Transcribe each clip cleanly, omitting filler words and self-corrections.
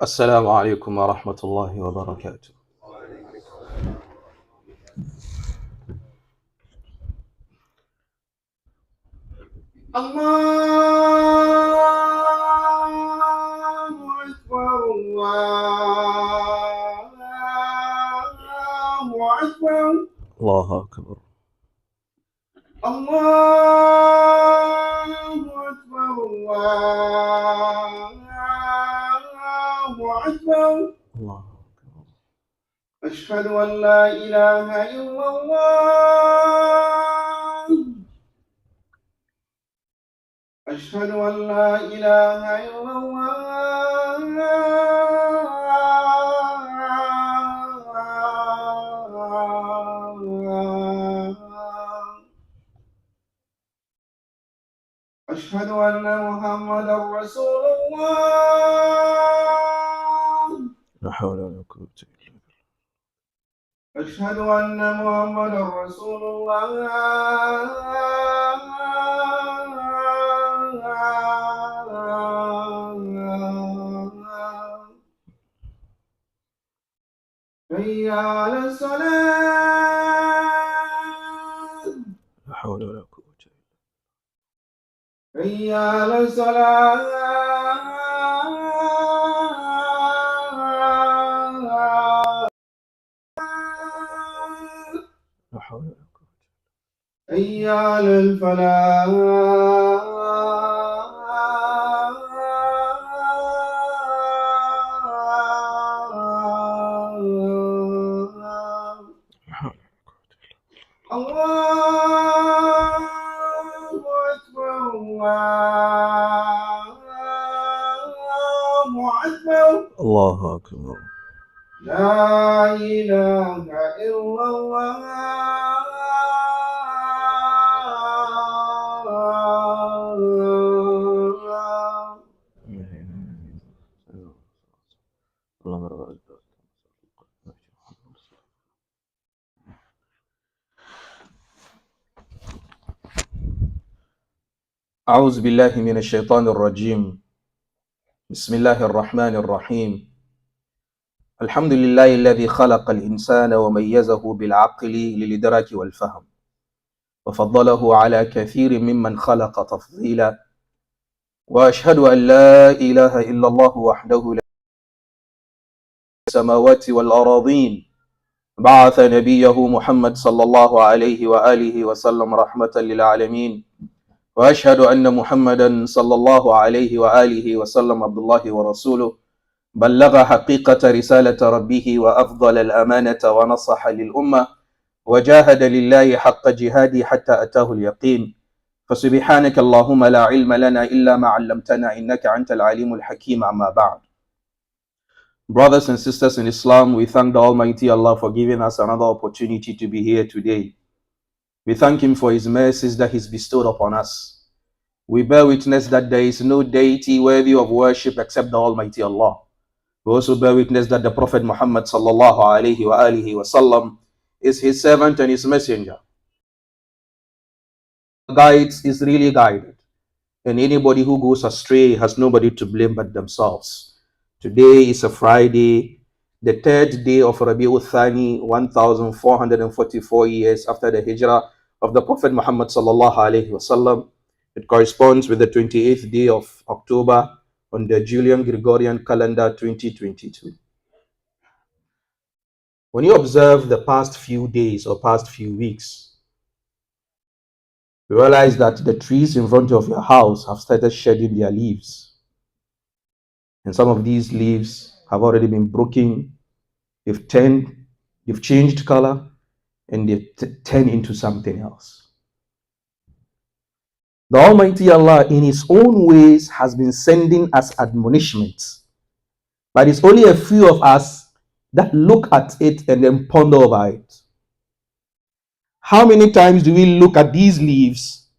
السلام عليكم ورحمة الله وبركاته. الله أكبر الله أكبر الله أكبر الله أكبر الله أكبر الله أكبر. أشهد أن لا إله إلا الله. أشهد أن لا إله إلا الله. أشهد أن محمدا رسول الله. لا حول ولا قوة إلا بالله. أشهد أن محمدا رسول الله. حي على الصلاة. لا حول ولا قوة إلا بالله. حي على الصلاة. لا حول ولا قوة. حي على الفلاح. الله أكبر الله أكبر. الله أكبر. لا إله إلا الله. أعوذ بالله من الشيطان الرجيم. بسم الله الرحمن الرحيم. الحمد لله الذي خلق الإنسان وميزه بالعقل للإدراك والفهم، وفضله على كثير ممن خلق تفضيلا، وأشهد أن لا إله إلا الله وحده لا السماوات والأراضين، بعث نبيه محمد صلى الله عليه وآله وسلم رحمة للعالمين، وأشهد أن محمدا صلى الله عليه وآله وسلم عبد الله ورسوله، بلغ حقيقة رسالة ربه وأفضل الأمانة ونصح للأمة، وجاهد لله حق جهاده حتى أتاه اليقين. فسبحانك اللهم لا علم لنا إلا ما علمتنا إنك أنت العليم الحكيم. أما بعد. Brothers and sisters in Islam, we thank the Almighty Allah for giving us another opportunity to be here today. We thank Him for His mercies that He's bestowed upon us. We bear witness that there is no deity worthy of worship except the Almighty Allah. We also bear witness that the Prophet Muhammad sallallahu alaihi wa alihi wasallam is His servant and His messenger. Guides is really guided, and anybody who goes astray has nobody to blame but themselves. Today is a Friday, the third day of Rabi'ul Thani, 1444 years after the hijrah of the Prophet Muhammad sallallahu alaihi wasallam. It corresponds with the 28th day of October on the Julian Gregorian calendar 2022. When you observe the past few days or past few weeks, you realize that the trees in front of your house have started shedding their leaves. And some of these leaves have already been broken, they've changed color, and they've turned into something else. The Almighty Allah, in His own ways, has been sending us admonishments. But it's only a few of us that look at it and then ponder over it. How many times do we look at these leaves?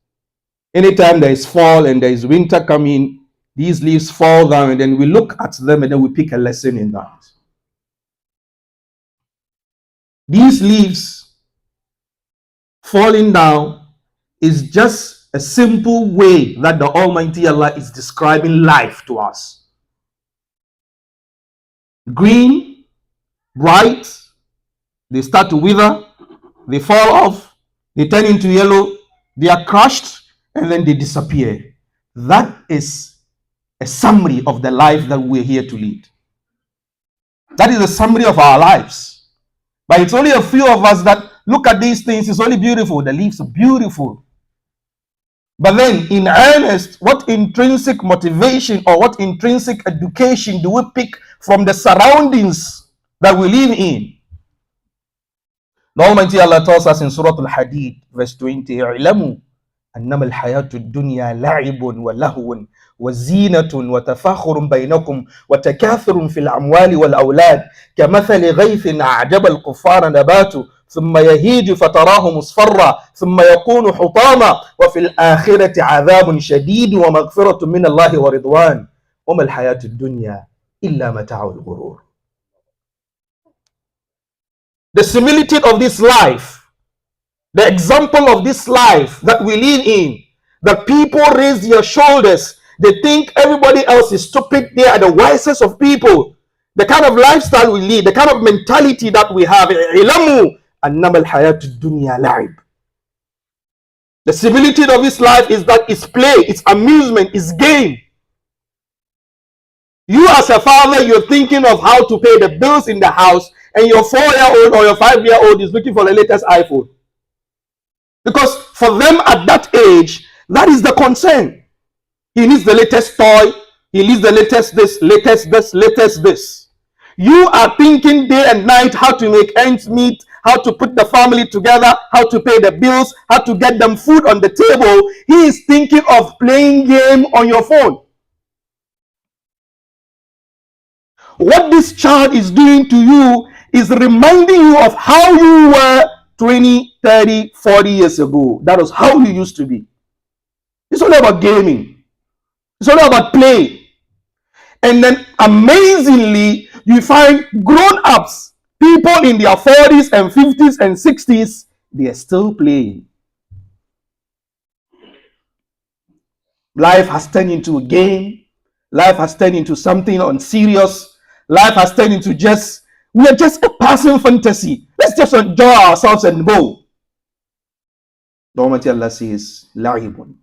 Anytime there is fall and there is winter coming, these leaves fall down, and then we look at them and then we pick a lesson in that. These leaves falling down is just a simple way that the Almighty Allah is describing life to us. green, bright, they start to wither, they fall off, they turn into yellow, they are crushed, and then they disappear. That is a summary of the life that we're here to lead. That is a summary of our lives. But it's only a few of us that look at these things. It's only beautiful. The leaves are beautiful. But then, in earnest, what intrinsic motivation or what intrinsic education do we pick from the surroundings that we live in? The Almighty Allah tells us in Surah Al-Hadid, verse 20, اعلموا أنما الحياة الدنيا لعب ولهو وزينة وتفاخر بينكم وتكاثر في الأموال والأولاد كمثل غيث أعجب الكفار نباته ثم يهيج فتراه مصفرا ثم يكون حطاما وفي الآخرة عذاب شديد ومغفرة من الله ورضوان وما الحياة الدنيا إلا متاع الغرور. The similitude of this life, the example of this life that we live in, that people raise their shoulders, they think everybody else is stupid, they are the wisest of people. The kind of lifestyle we lead, the kind of mentality that we have. The similitude of this life is that it's play, it's amusement, it's game. You as a father, you're thinking of how to pay the bills in the house, and your 4-year-old or your 5-year-old is looking for the latest iPhone. Because for them at that age, that is the concern. He needs the latest toy, he needs the latest this, latest this, latest this. You are thinking day and night how to make ends meet, how to put the family together, how to pay the bills, how to get them food on the table. He is thinking of playing game on your phone. What this child is doing to you is reminding you of how you were 20, 30, 40 years ago. That was how you used to be. It's all about gaming. It's all about play. And then amazingly, you find grown-ups, people in their 40s and 50s and 60s, they are still playing. Life has turned into a game. Life has turned into something unserious. Life has turned into we are just a passing fantasy. Let's just enjoy ourselves and go. The Almighty Allah says, لَعِبٌ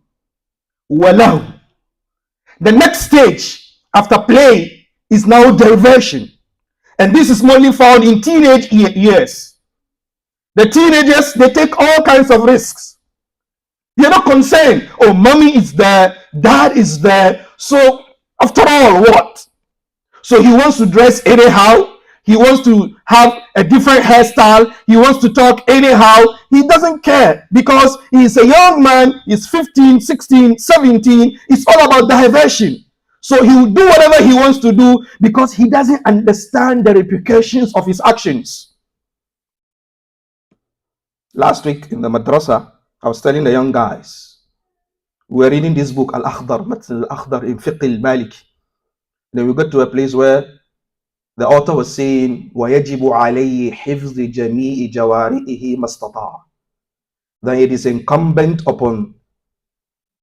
وَلَهُ. The next stage after play is now diversion. And this is mainly found in teenage years. The teenagers, they take all kinds of risks. They're not concerned. Oh, mommy is there, dad is there. So after all, what? So he wants to dress anyhow. He wants to have a different hairstyle. He wants to talk anyhow. He doesn't care because he's a young man. He's 15, 16, 17. It's all about diversion. So he will do whatever he wants to do because he doesn't understand the repercussions of his actions. Last week in the madrasa, I was telling the young guys, we were reading this book, Al-Akhdar, Matn Al-Akhdar in Fiqh al-Maliki. Then we got to a place where the author was saying, وَيَجِبُ عَلَيْهِ حِفْظِ جَمِيعِ جَوَارِئِهِ مَا اسْتَطَاعَ. That it is incumbent upon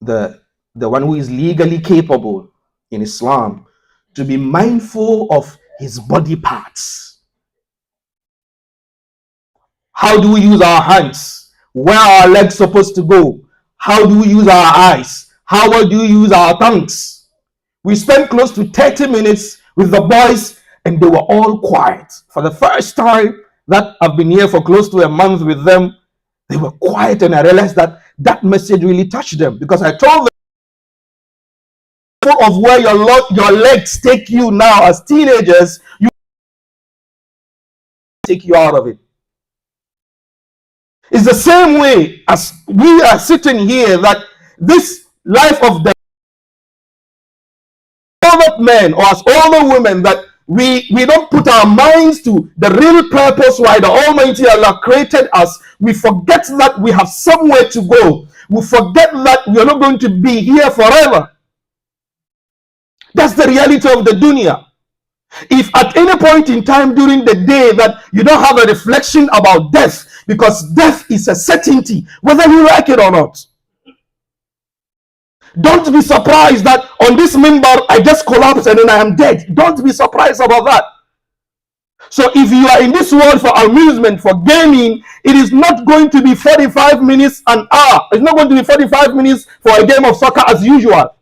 the one who is legally capable in Islam to be mindful of his body parts. How do we use our hands? Where are our legs supposed to go? How do we use our eyes? How do we use our tongues? We spent close to 30 minutes with the boys and they were all quiet. For the first time that I've been here for close to a month with them, they were quiet, and I realized that that message really touched them because I told them of where your legs take you now as teenagers, you take you out of it. It's the same way as we are sitting here, that this life of the older men or as older women, that we don't put our minds to the real purpose why the Almighty Allah created us. We forget that we have somewhere to go. We forget that we are not going to be here forever. That's the reality of the dunya. If at any point in time during the day that you don't have a reflection about death, because death is a certainty, whether you like it or not. Don't be surprised that on this minbar I just collapsed and then I am dead. Don't be surprised about that. So if you are in this world for amusement, for gaming, it is not going to be 45 minutes an hour. It's not going to be 45 minutes for a game of soccer as usual.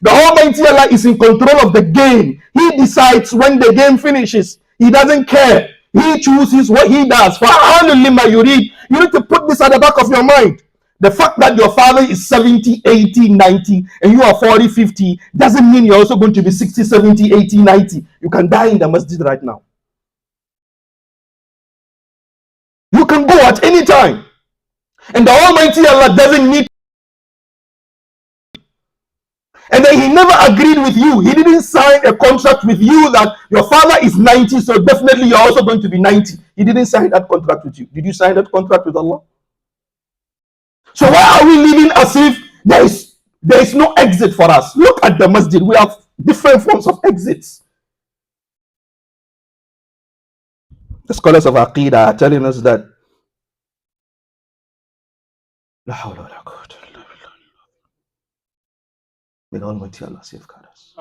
The Almighty Allah is in control of the game. He decides when the game finishes. He doesn't care. He chooses what he does. You need to put this at the back of your mind. The fact that your father is 70, 80, 90, and you are 40, 50 doesn't mean you're also going to be 60, 70, 80, 90. You can die in the masjid right now. You can go at any time. And the Almighty Allah doesn't need. And then he never agreed with you. He didn't sign a contract with you that your father is 90, so definitely you're also going to be 90. He didn't sign that contract with you. Did you sign that contract with Allah? So why are we living as if there is no exit for us? Look at the masjid. We have different forms of exits. The scholars of Aqidah are telling us that may the Almighty Allah safeguard us.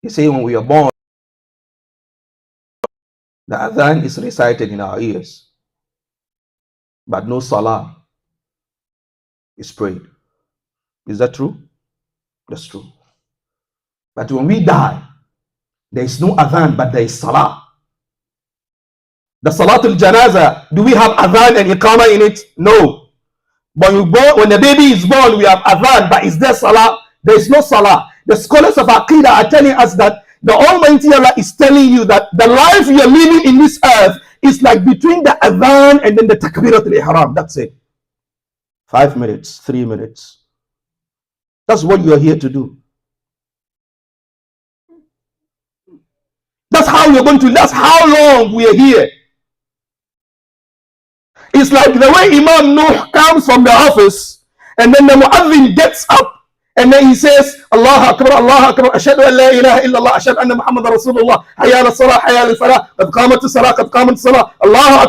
You see, when we are born, the adhan is recited in our ears, but no salah is prayed. Is that true? That's true. But when we die, there is no adhan, but there is salah. The salatul janaza, do we have adhan and iqama in it? No. When the baby is born, we have adhan, but is there salah? There is no salah. The scholars of Aqidah are telling us that the Almighty Allah is telling you that the life you are living in this earth is like between the adhan and then the takbiratul ihram. That's it. 5 minutes, 3 minutes. That's what you are here to do. That's how that's how long we are here. It's like the way Imam Nuh comes from the office and then the muazzin gets up and then he says, Allah Akbar, ashhadu an la ilaha illallah, ashhadu anna Muhammad Rasulullah, hayya ala salah, hayya ala falah, qad qamat salah, qad qamat salah, Allah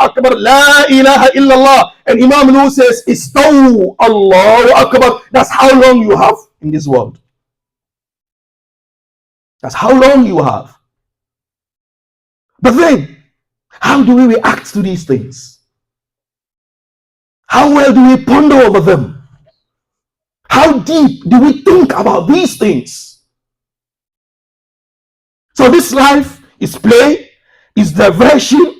Akbar, la ilaha illallah. And Imam Nuh says, istawu, Allahu Akbar. That's how long you have in this world. That's how long you have. But then, how do we react to these things? How well do we ponder over them? How deep do we think about these things? So this life is play, is diversion,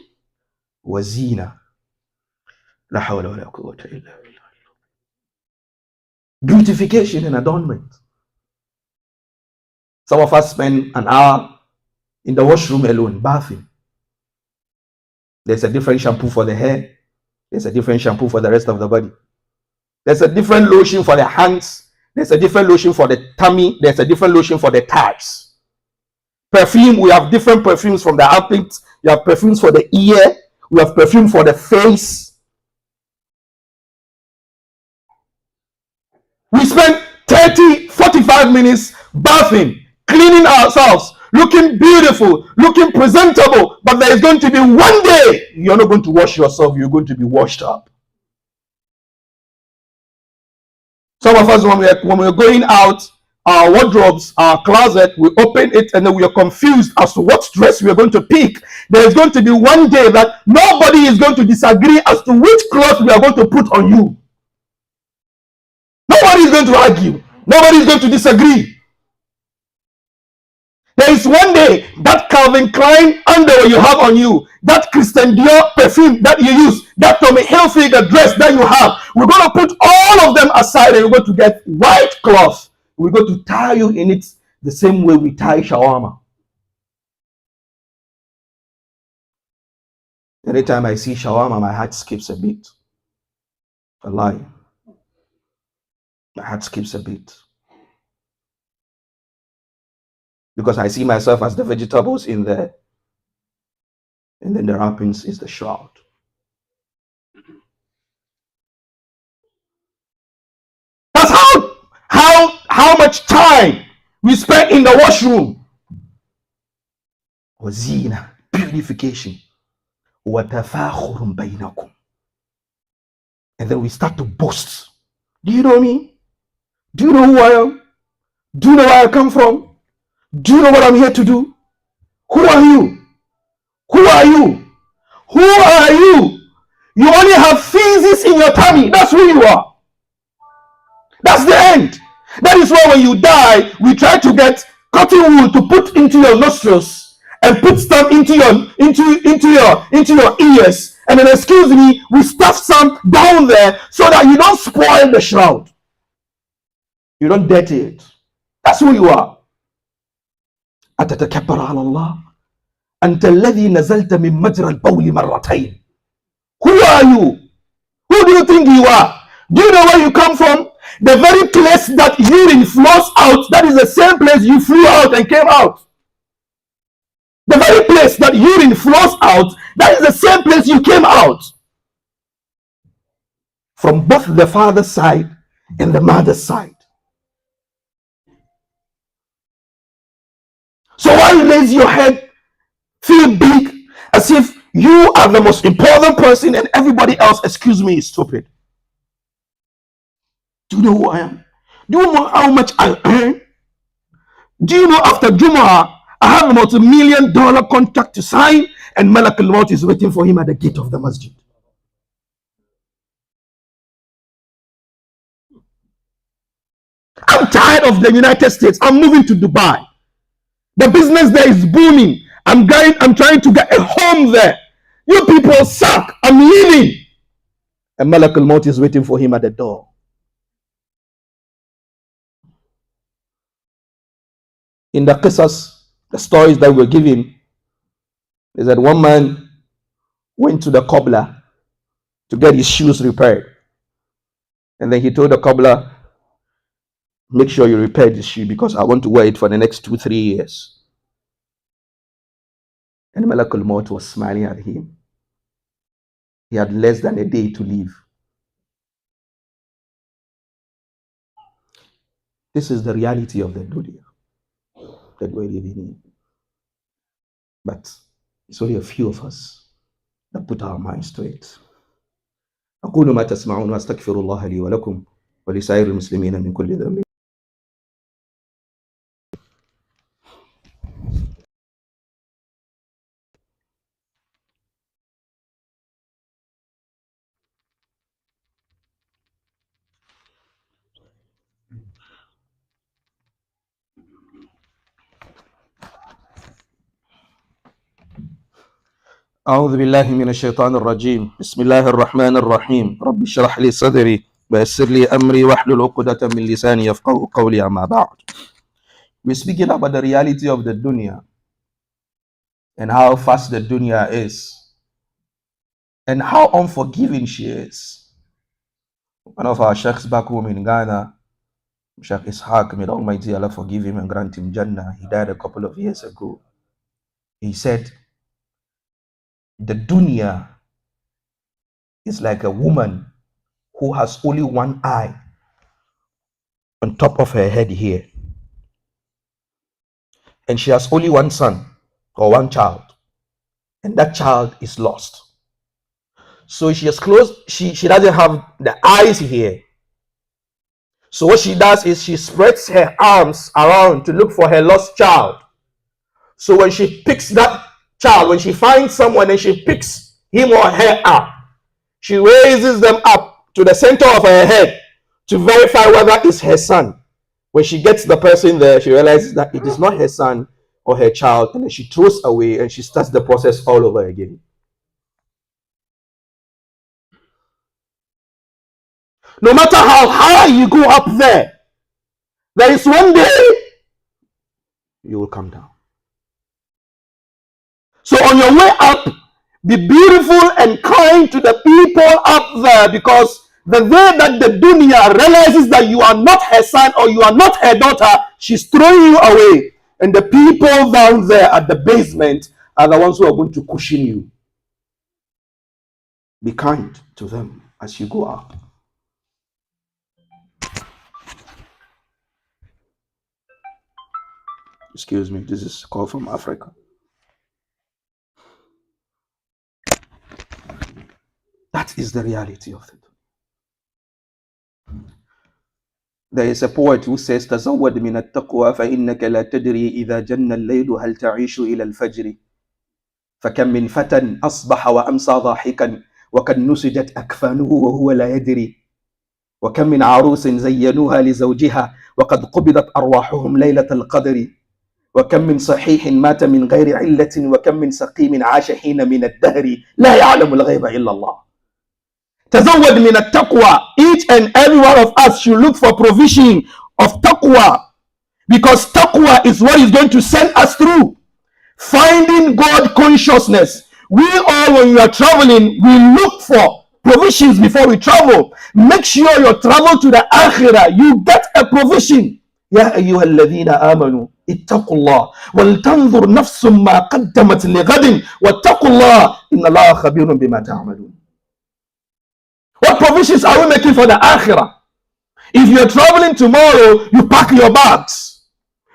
wazina. La hawla wa la quwwata illa billah. Beautification and adornment. Some of us spend an hour in the washroom alone, bathing. There's a different shampoo for the hair. There's a different shampoo for the rest of the body. There's a different lotion for the hands. There's a different lotion for the tummy. There's a different lotion for the thighs. Perfume, we have different perfumes from the armpit. We have perfumes for the ear. We have perfume for the face. We spend 30, 45 minutes bathing, cleaning ourselves, looking beautiful, looking presentable. But there is going to be one day you're not going to wash yourself. You're going to be washed up. Some of us, when we're going out, our wardrobes, our closet, we open it and then we are confused as to what dress we are going to pick. There is going to be one day that nobody is going to disagree as to which cloth we are going to put on you. Nobody is going to argue. Nobody is going to disagree. There is one day that Calvin Klein underwear you have on you, that Christian Dior perfume that you use, that Tommy Hilfiger dress that you have, we're going to put all of them aside and we're going to get white cloth. We're going to tie you in it the same way we tie shawarma. Every time I see shawarma, my heart skips a beat. I lie. My heart skips a beat. Because I see myself as the vegetables in there. And then the wrappings is the shroud. That's how much time we spend in the washroom. Wazina, purification. وَتَفَاخُرٌ بَيْنَكُمْ. And then we start to boast. Do you know me? Do you know who I am? Do you know where I come from? Do you know what I'm here to do? Who are you? Who are you? Who are you? You only have feces in your tummy. That's who you are. That's the end. That is why when you die, we try to get cotton wool to put into your nostrils and put some into your ears. And then, excuse me, we stuff some down there so that you don't spoil the shroud. You don't dirty it. That's who you are. أتتكبر على الله أنت الذي نزلت من مجرى البول مرتين. Who are you? Who do you think you are? Do you know where you come from? The very place that urine flows out, that is the same place you flew out and came out. The very place that urine flows out, that is the same place you came out. From both the father's side and the mother's side. So why you raise your head, feel big, as if you are the most important person and everybody else, excuse me, is stupid? Do you know who I am? Do you know how much I earn? Do you know after Jumu'ah, I have a multi-million-dollar contract to sign and Malak al-Maut is waiting for him at the gate of the Masjid? I'm tired of the United States. I'm moving to Dubai. The business there is booming. I'm trying to get a home there. You people suck. I'm leaving. And Malak al-Maut is waiting for him at the door. In the qisas, the stories that we're giving, is that one man went to the cobbler to get his shoes repaired. And then he told the cobbler, make sure you repair this shoe because I want to wear it for the next 2-3 years. And Malak al-Maut was smiling at him. He had less than a day to live. This is the reality of the dunya that we're living in. But it's only a few of us that put our minds to it. أقول ما تسمعون وأستغفر الله لي ولكم ولسائر المسلمين من كل ذنب. أعوذ بالله من الشيطان الرجيم. بسم الله الرحمن الرحيم. رب اشرح لي صدري ويسر لي أمري واحلل عقدة من لساني يفقهوا قولي. أما بعد. We're speaking about the reality of the dunya and how fast the dunya is and how unforgiving she is. One of our sheikhs back home in Ghana, Sheikh Ishaq, may the Almighty Allah forgive him and grant him Jannah. He died a couple of years ago. He said, the dunya is like a woman who has only one eye on top of her head here. And she has only one son or one child. And that child is lost. So she has closed, she doesn't have the eyes here. So what she does is she spreads her arms around to look for her lost child. So when she picks that child, when she finds someone and she picks him or her up, she raises them up to the center of her head to verify whether it's her son. When she gets the person there, she realizes that it is not her son or her child, and then she throws away and she starts the process all over again. No matter how high you go up there is one day you will come down. So on your way up, be beautiful and kind to the people up there, because the day that the dunya realizes that you are not her son or you are not her daughter, she's throwing you away. And the people down there at the basement are the ones who are going to cushion you. Be kind to them as you go up. Excuse me, this is a call from Africa. That is the reality of it. There is a poet who says تزود من التقوى فإنك لا تدري إذا جن الليل هل تعيش إلى الفجر فكم من فتى أصبح وأمسى ضاحكا وقد نسجت أكفانه وهو لا يدري وكم من عروس زينوها لزوجها وقد قبضت أرواحهم ليلة القدر وكم من صحيح مات من غير علة وكم من سقيم عاش حين من الدهر لا يعلم الغيب إلا الله. تزود من التقوى. Each and every one of us should look for provision of taqwa, because taqwa is what is going to send us through finding God consciousness. We all, when we are traveling, we look for provisions before we travel. Make sure your travel to the akhirah, you get a provision. يا أيها الذين آمنوا اتقوا الله ولتنظر نفس ما قدمت لغد واتقوا الله إن الله خبير بما تعملون. What provisions are we making for the akhirah? If you're traveling tomorrow, you pack your bags.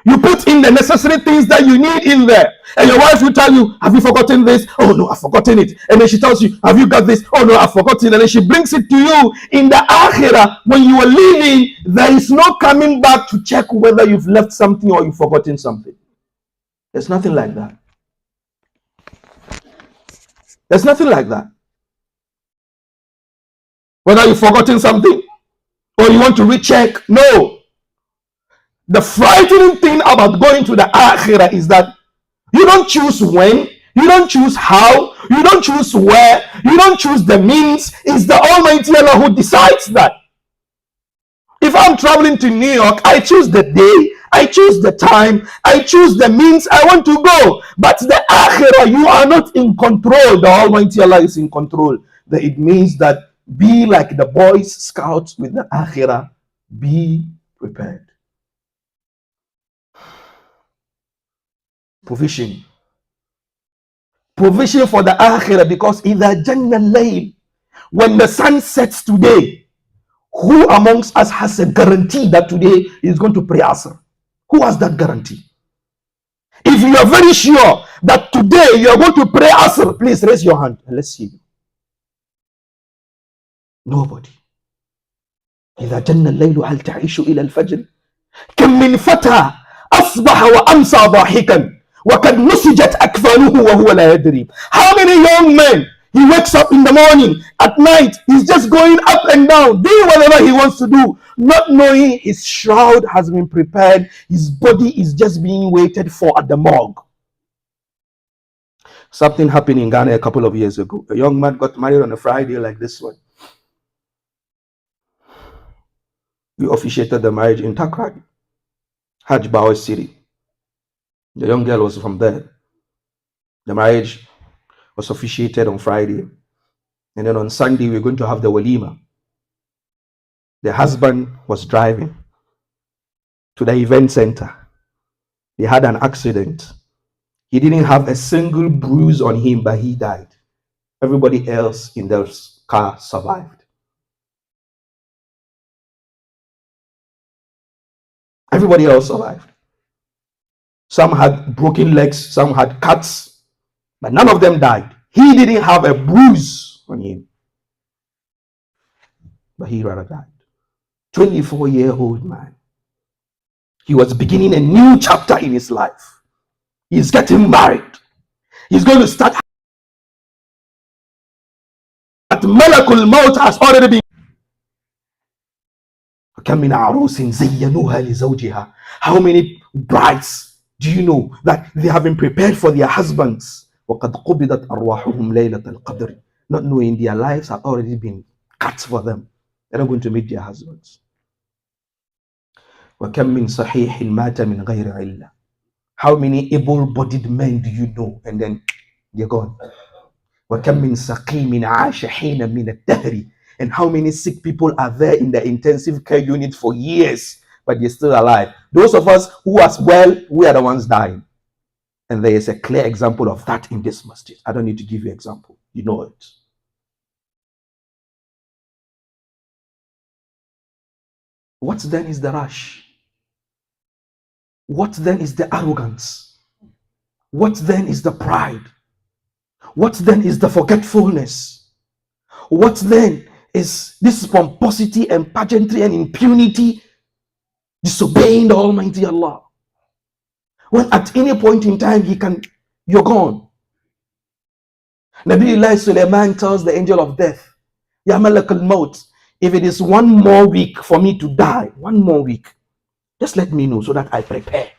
You put in the necessary things that you need in there. And your wife will tell you, have you forgotten this? Oh no, I've forgotten it. And then she tells you, have you got this? Oh no, I've forgotten it. And then she brings it to you. In the akhirah, when you are leaving, there is no coming back to check whether you've left something or you've forgotten something. There's nothing like that. There's nothing like that. Whether you've forgotten something or you want to recheck, no. The frightening thing about going to the akhirah is that you don't choose when, you don't choose how, you don't choose where, you don't choose the means. It's the Almighty Allah who decides that. If I'm traveling to New York, I choose the day, I choose the time, I choose the means I want to go. But the akhirah, you are not in control. The Almighty Allah is in control. It means that be like the Boy Scouts with the akhirah. Be prepared. Provision for the akhirah, because إِذَا جَنَّ اللَّيْلِ, when the sun sets today, who amongst us has a guarantee that today is going to pray Asr? Who has that guarantee? If you are very sure that today you are going to pray Asr, please raise your hand and let's see you. Nobody. إِذَا جَنَّ اللَّيْلُ هَلْ تَعِيشُ إِلَى الْفَجْرِ كَمْ مِنْ فَتَى أَصْبَحَ وَأَمْسَى ضَاحِكًا وَقَدْ نُسِجَتْ أَكْفَانُهُ وَهُوَ لَا يَدْرِي. How many young men, he wakes up in the morning, at night, he's just going up and down, doing whatever he wants to do, not knowing his shroud has been prepared, his body is just being waited for at the morgue. Something happened in Ghana a couple of years ago. A young man got married on a Friday like this one. We officiated the marriage in Takrad, Hajj Bawa City. The young girl was from there. The marriage was officiated on Friday. And then on Sunday, we were going to have the walima. The husband was driving to the event center. He had an accident. He didn't have a single bruise on him, but he died. Everybody else in the car survived. Everybody else survived. Some had broken legs, some had cuts, but none of them died. He didn't have a bruise on him, but he rather died. 24-year-old man. He was beginning a new chapter in his life. He's getting married. He's going to start. At Malakul Maut has already been. How many brides do you know that they have been prepared for their husbands? Not knowing their lives have already been cut for them. They're not going to meet their husbands. How many able-bodied men do you know? And then they're gone. And how many sick people are there in the intensive care unit for years, but they're still alive? Those of us who are well, we are the ones dying. And there is a clear example of that in this masjid. I don't need to give you an example. You know it. What then is the rush? What then is the arrogance? What then is the pride? What then is the forgetfulness? What then is this pomposity and pageantry and impunity disobeying the Almighty Allah. When at any point in time you're gone. Nabi Sulaiman tells the angel of death, Ya Malak al-Maut, if it is one more week for me to die, one more week, just let me know so that I prepare.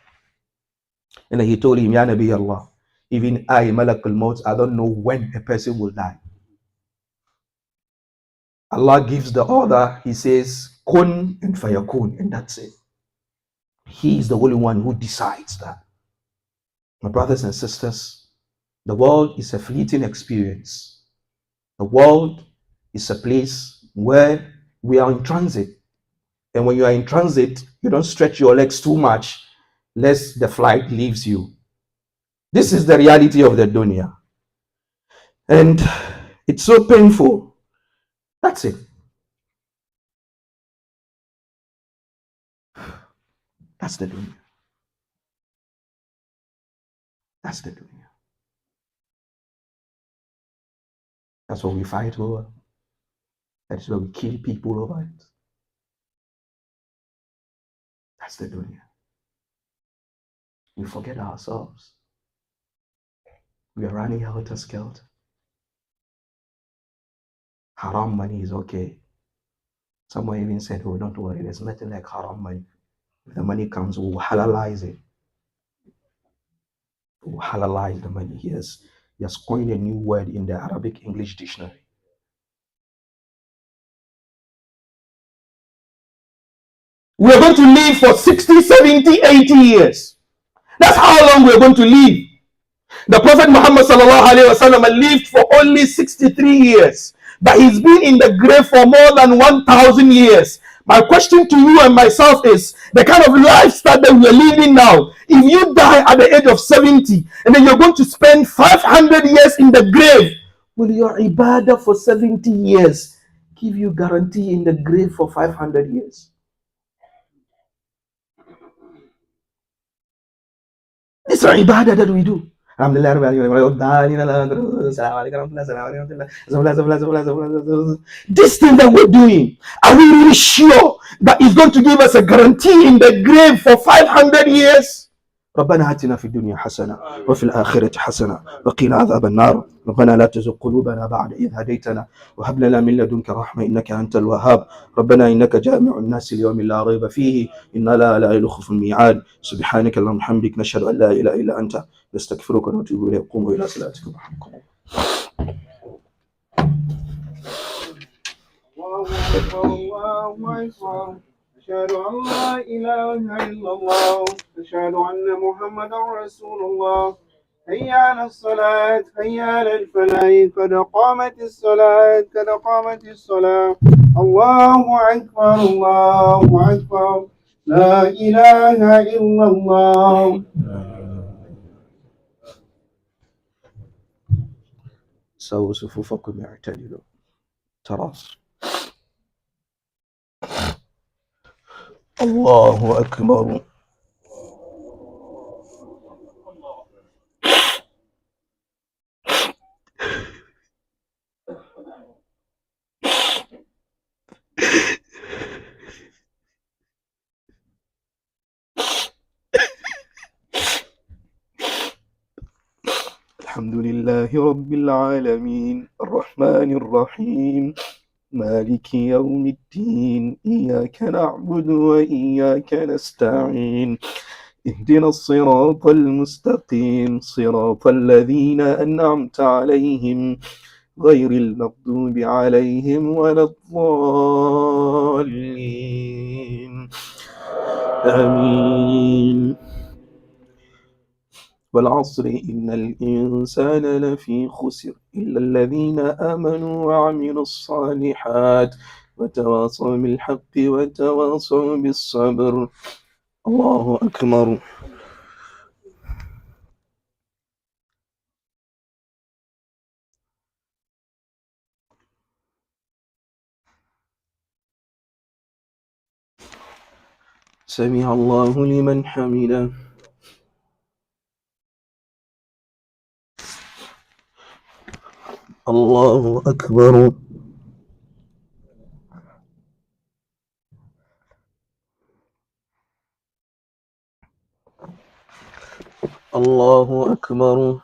And then he told him, Ya Nabi Allah, even I, Malak al-Maut, I don't know when a person will die. Allah gives the order, he says, Kun and fayakun, and that's it. He is the only one who decides that. My brothers and sisters, the world is a fleeting experience. The world is a place where we are in transit. And when you are in transit, you don't stretch your legs too much, lest the flight leaves you. This is the reality of the dunya. And it's so painful. That's it. That's the dunya. That's the dunya. That's what we fight over. That's where we kill people over it. That's the dunya. We forget ourselves. We are running helter-skelter. Haram money is okay. Someone even said, oh, don't worry, there's nothing like haram money. If the money comes, we'll halalize it. We'll halalize the money. He has coined a new word in the Arabic English dictionary. We're going to live for 60, 70, 80 years. That's how long we're going to live. The Prophet Muhammad lived for only 63 years, but he's been in the grave for more than 1,000 years. My question to you and myself is, the kind of lifestyle that we are living now, if you die at the age of 70, and then you're going to spend 500 years in the grave, will your ibadah for 70 years give you guarantee in the grave for 500 years? This is ibadah that we do. This thing that we're doing, are we really sure that it's going to give us a guarantee in the grave for 500 years? ربنا آتنا في الدنيا حسنة وفي الآخرة حسنة وقنا عذاب النار ربنا لا تزغ قلوبنا بعد إذ هديتنا وهب لنا من لدنك رحمة إنك أنت الوهاب ربنا إنك جامع الناس ليوم لا ريب فيه إن لا يخلف الميعاد سبحانك اللهم وبحمدك نشهد أن لا إله إلا أنت نستغفرك ونتوب إليك قوموا إلى صلاتكم رحمكم الله أكبر أشهد أن لا إله إلا الله أشهد أن محمدا رسول الله حي على الصلاة حي على الفلاح قد قامت الصلاة قد قامت الصلاة الله أكبر الله أكبر لا إله إلا الله سووا صفوفكم اعتدلوا تراص الله أكبر الحمد لله رب العالمين الرحمن الرحيم مالك يوم الدين إياك نعبد وإياك نستعين اهدنا الصراط المستقيم صراط الذين أنعمت عليهم غير المغضوب عليهم ولا الضالين آمين والعصر إن الإنسان لفي خسر إلا الذين آمنوا وعملوا الصالحات وتواصوا بالحق وتواصوا بالصبر الله أكبر سمع الله لمن حمده الله أكبر الله أكبر.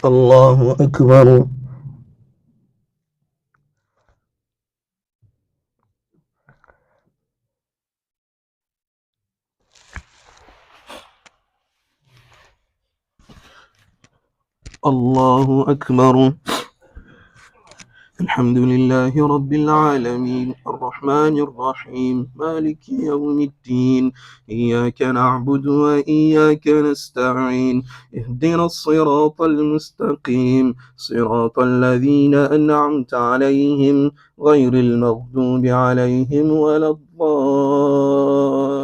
الله أكبر. الله أكبر. الحمد لله رب العالمين الرحمن الرحيم مالك يوم الدين إياك نعبد وإياك نستعين اهدنا الصراط المستقيم صراط الذين أنعمت عليهم غير المغضوب عليهم ولا الضالين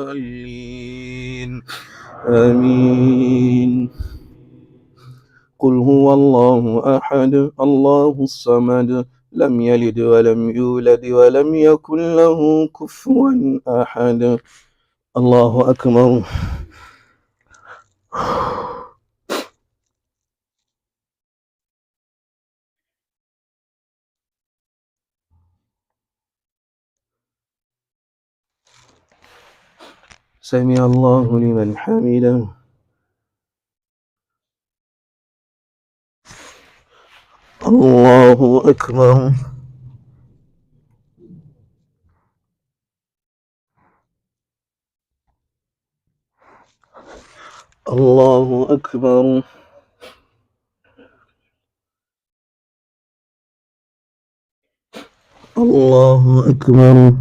آمين. قل هو الله أحد الله الصمد لم يلد ولم يولد ولم يكن له كفوا أحد. الله أكبر. سمع الله لمن حمده. الله أكبر. الله أكبر. الله أكبر.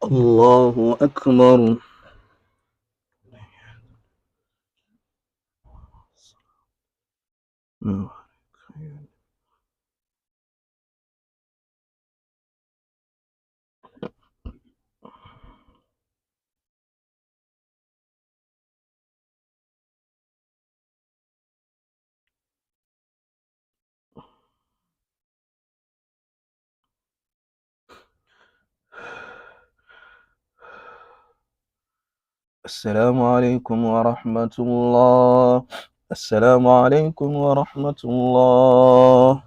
الله أكبر. السلام عليكم ورحمة الله. السلام عليكم ورحمة الله.